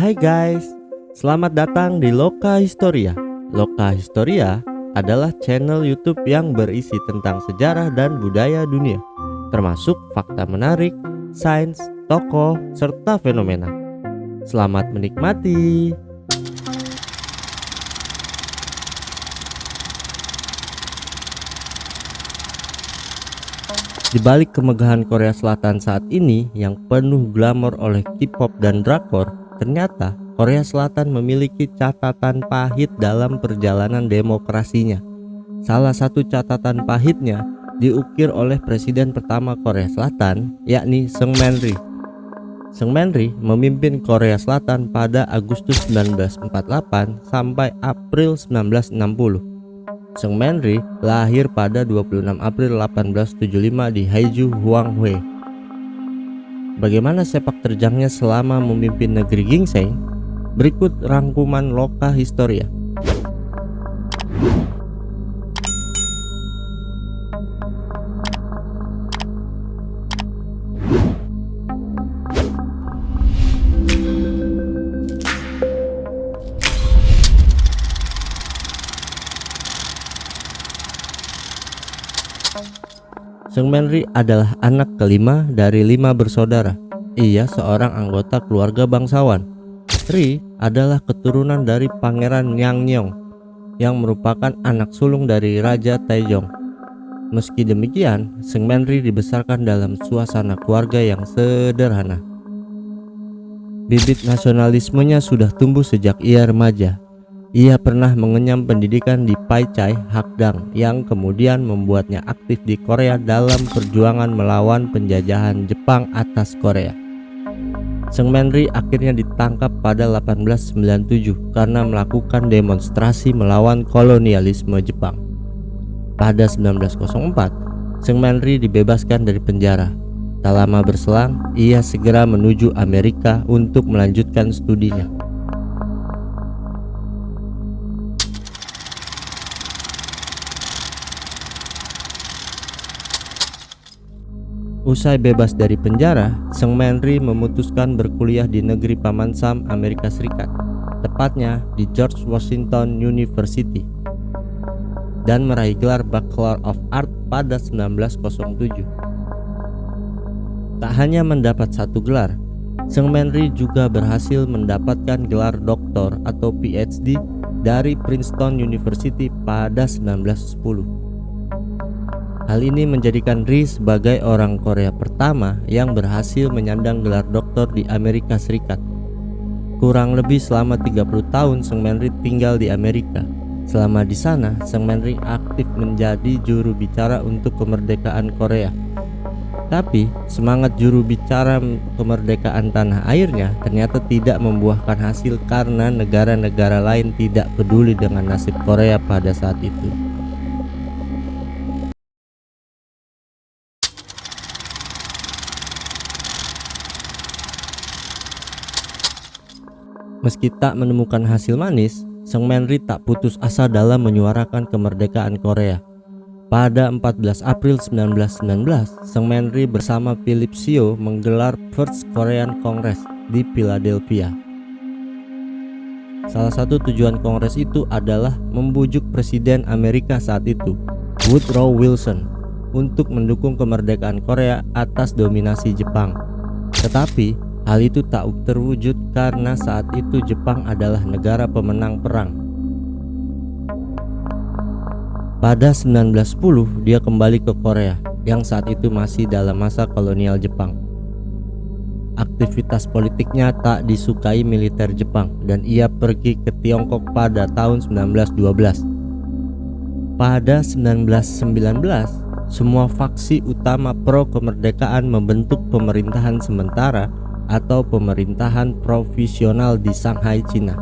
Hai guys, selamat datang di Loka Historia. Loka Historia adalah channel YouTube yang berisi tentang sejarah dan budaya dunia, termasuk fakta menarik, sains, tokoh, serta fenomena. Selamat menikmati. Di balik kemegahan Korea Selatan saat ini yang penuh glamor oleh K-pop dan drakor, ternyata Korea Selatan memiliki catatan pahit dalam perjalanan demokrasinya. Salah satu catatan pahitnya diukir oleh presiden pertama Korea Selatan, yakni Seungman Rhee. Seungman Rhee memimpin Korea Selatan pada Agustus 1948 sampai April 1960. Seungman Rhee lahir pada 26 April 1875 di Haeju, Hwanghae. Bagaimana sepak terjangnya selama memimpin negeri ginseng? Berikut rangkuman Loka Historia. Seungman Rhee adalah anak kelima dari 5 bersaudara. Ia seorang anggota keluarga bangsawan. Rhee adalah keturunan dari Pangeran Nyeongnyong yang merupakan anak sulung dari Raja Taejong. Meski demikian, Seungman Rhee dibesarkan dalam suasana keluarga yang sederhana. Bibit nasionalismenya sudah tumbuh sejak ia remaja. Ia pernah mengenyam pendidikan di Paichai Hakdang yang kemudian membuatnya aktif di Korea dalam perjuangan melawan penjajahan Jepang atas Korea. Seungman Rhee akhirnya ditangkap pada 1897 karena melakukan demonstrasi melawan kolonialisme Jepang. Pada 1904, Seungman Rhee dibebaskan dari penjara. Tak lama berselang, ia segera menuju Amerika untuk melanjutkan studinya. Usai bebas dari penjara, Seungman Rhee memutuskan berkuliah di negeri Paman Sam, Amerika Serikat, tepatnya di George Washington University, dan meraih gelar Bachelor of Art pada 1907. Tak hanya mendapat satu gelar, Seungman Rhee juga berhasil mendapatkan gelar doktor atau PhD dari Princeton University pada 1910. Hal ini menjadikan Rhee sebagai orang Korea pertama yang berhasil menyandang gelar doktor di Amerika Serikat. Kurang lebih selama 30 tahun Seungman Rhee tinggal di Amerika. Selama di sana, Seungman Rhee aktif menjadi juru bicara untuk kemerdekaan Korea. Tapi, semangat juru bicara kemerdekaan tanah airnya ternyata tidak membuahkan hasil karena negara-negara lain tidak peduli dengan nasib Korea pada saat itu. Meski tak menemukan hasil manis, Seungman Rhee tak putus asa dalam menyuarakan kemerdekaan Korea. Pada 14 April 1919, Seungman Rhee bersama Philip Seo menggelar First Korean Congress di Philadelphia. Salah satu tujuan kongres itu adalah membujuk Presiden Amerika saat itu, Woodrow Wilson, untuk mendukung kemerdekaan Korea atas dominasi Jepang. Tetapi hal itu tak terwujud karena saat itu Jepang adalah negara pemenang perang. Pada 1910 dia kembali ke Korea yang saat itu masih dalam masa kolonial Jepang. Aktivitas politiknya tak disukai militer Jepang dan ia pergi ke Tiongkok pada tahun 1912. Pada 1919, semua faksi utama pro kemerdekaan membentuk pemerintahan sementara atau pemerintahan provisional di Shanghai, Cina.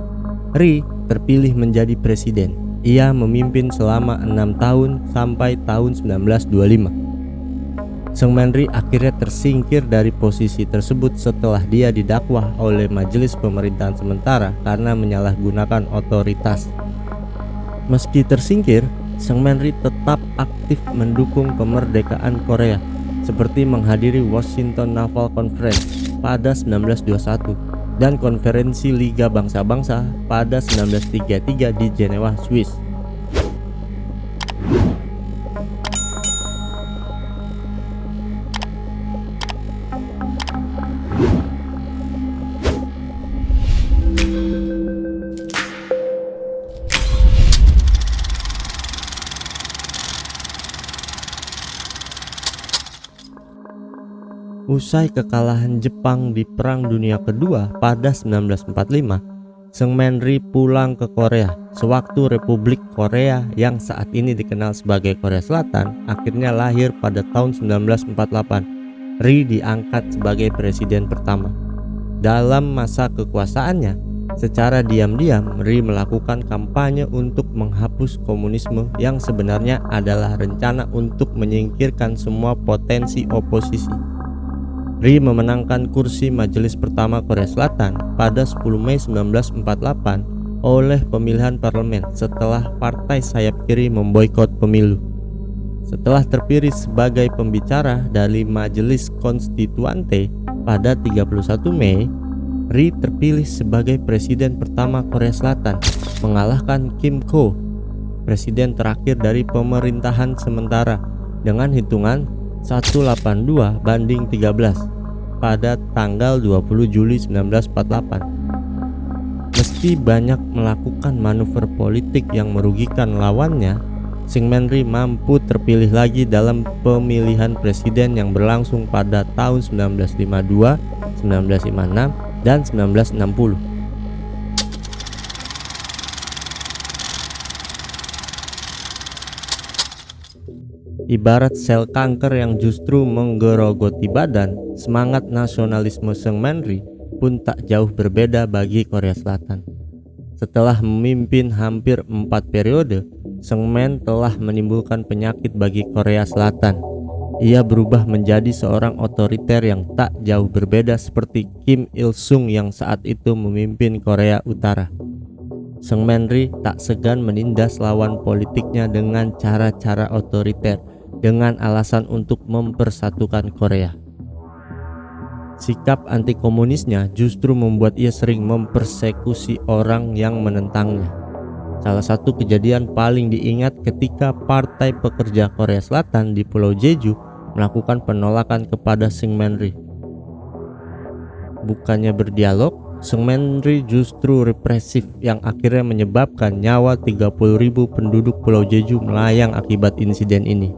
Rhee terpilih menjadi presiden. Ia memimpin selama 6 tahun sampai tahun 1925. Seungman Rhee akhirnya tersingkir dari posisi tersebut setelah dia didakwa oleh Majelis Pemerintahan Sementara karena menyalahgunakan otoritas. Meski tersingkir, Seungman Rhee tetap aktif mendukung kemerdekaan Korea, seperti menghadiri Washington Naval Conference pada 1921 dan Konferensi Liga Bangsa-Bangsa pada 1933 di Jenewa, Swiss. Usai kekalahan Jepang di Perang Dunia Kedua pada 1945, Seungmanri pulang ke Korea sewaktu Republik Korea yang saat ini dikenal sebagai Korea Selatan akhirnya lahir pada tahun 1948. Ri diangkat sebagai presiden pertama. Dalam masa kekuasaannya, secara diam-diam Ri melakukan kampanye untuk menghapus komunisme yang sebenarnya adalah rencana untuk menyingkirkan semua potensi oposisi. Ri memenangkan kursi majelis pertama Korea Selatan pada 10 Mei 1948 oleh pemilihan parlemen setelah partai sayap kiri memboikot pemilu. Setelah terpilih sebagai pembicara dari Majelis Konstituante pada 31 Mei, Ri terpilih sebagai presiden pertama Korea Selatan, mengalahkan Kim Ko, presiden terakhir dari pemerintahan sementara, dengan hitungan 182 banding 13 pada tanggal 20 Juli 1948. Meski banyak melakukan manuver politik yang merugikan lawannya, Seungmanri mampu terpilih lagi dalam pemilihan presiden yang berlangsung pada tahun 1952, 1956, dan 1960. Ibarat sel kanker yang justru menggerogoti badan, semangat nasionalisme Seungmanri pun tak jauh berbeda bagi Korea Selatan. Setelah memimpin hampir 4 periode, Seungman telah menimbulkan penyakit bagi Korea Selatan. Ia berubah menjadi seorang otoriter yang tak jauh berbeda seperti Kim Il-sung yang saat itu memimpin Korea Utara. Seungmanri tak segan menindas lawan politiknya dengan cara-cara otoriter dengan alasan untuk mempersatukan Korea. Sikap anti-komunisnya justru membuat ia sering mempersekusi orang yang menentangnya. Salah satu kejadian paling diingat ketika Partai Pekerja Korea Selatan di Pulau Jeju melakukan penolakan kepada Seungmanri. Bukannya berdialog, Seungmanri justru represif yang akhirnya menyebabkan nyawa 30.000 penduduk Pulau Jeju melayang akibat insiden ini.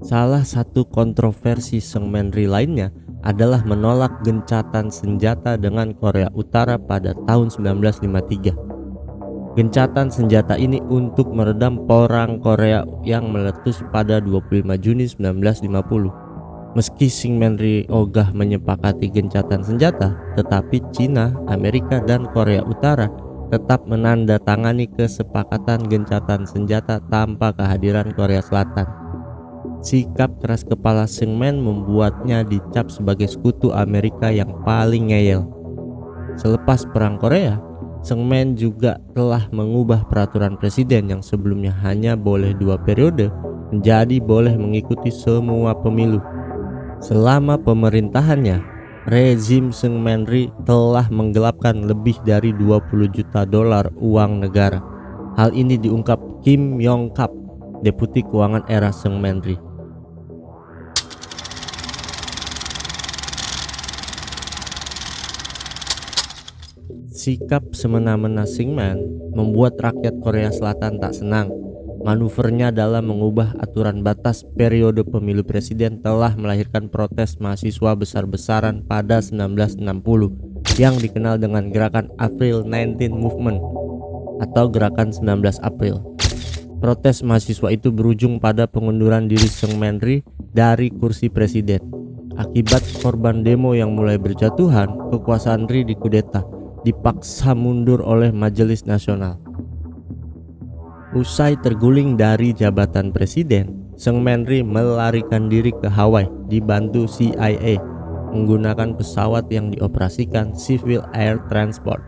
Salah satu kontroversi Seungmanri lainnya adalah menolak gencatan senjata dengan Korea Utara pada tahun 1953. Gencatan senjata ini untuk meredam Perang Korea yang meletus pada 25 Juni 1950. Meski Seungmanri ogah menyepakati gencatan senjata, tetapi Cina, Amerika, dan Korea Utara tetap menandatangani kesepakatan gencatan senjata tanpa kehadiran Korea Selatan. Sikap keras kepala Seungman membuatnya dicap sebagai sekutu Amerika yang paling ngeyel. Selepas Perang Korea, Seungman juga telah mengubah peraturan presiden yang sebelumnya hanya boleh 2 periode menjadi boleh mengikuti semua pemilu. Selama pemerintahannya, rezim Seungmanri telah menggelapkan lebih dari 20 juta dolar uang negara. Hal ini diungkap Kim Yong-kap, Deputi Keuangan era Seungmanri. Sikap semena-mena Seungman membuat rakyat Korea Selatan tak senang. Manuvernya dalam mengubah aturan batas periode pemilu presiden telah melahirkan protes mahasiswa besar-besaran pada 1960 yang dikenal dengan gerakan April 19 Movement atau gerakan 19 April. Protes mahasiswa itu berujung pada pengunduran diri Seungmanri dari kursi presiden. Akibat korban demo yang mulai berjatuhan, kekuasaan Ri dikudeta, dipaksa mundur oleh Majelis Nasional. Usai terguling dari jabatan presiden, Seungmanri melarikan diri ke Hawaii dibantu CIA menggunakan pesawat yang dioperasikan Civil Air Transport.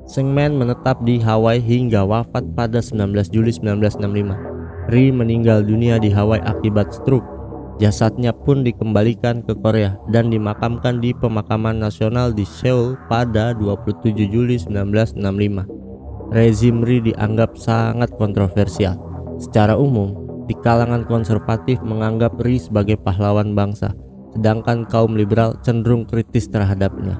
Seungman menetap di Hawaii hingga wafat pada 19 Juli 1965. Ri meninggal dunia di Hawaii akibat stroke. Jasadnya pun dikembalikan ke Korea dan dimakamkan di pemakaman nasional di Seoul pada 27 Juli 1965. Rezim Ri dianggap sangat kontroversial. Secara umum, di kalangan konservatif menganggap Ri sebagai pahlawan bangsa, sedangkan kaum liberal cenderung kritis terhadapnya.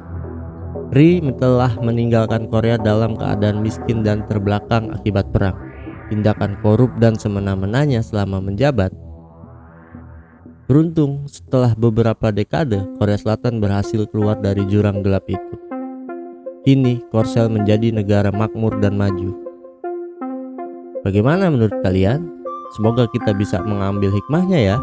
Ri telah meninggalkan Korea dalam keadaan miskin dan terbelakang akibat perang, tindakan korup dan semena-menanya selama menjabat. Beruntung, setelah beberapa dekade, Korea Selatan berhasil keluar dari jurang gelap itu. Kini, Korsel menjadi negara makmur dan maju. Bagaimana menurut kalian? Semoga kita bisa mengambil hikmahnya ya.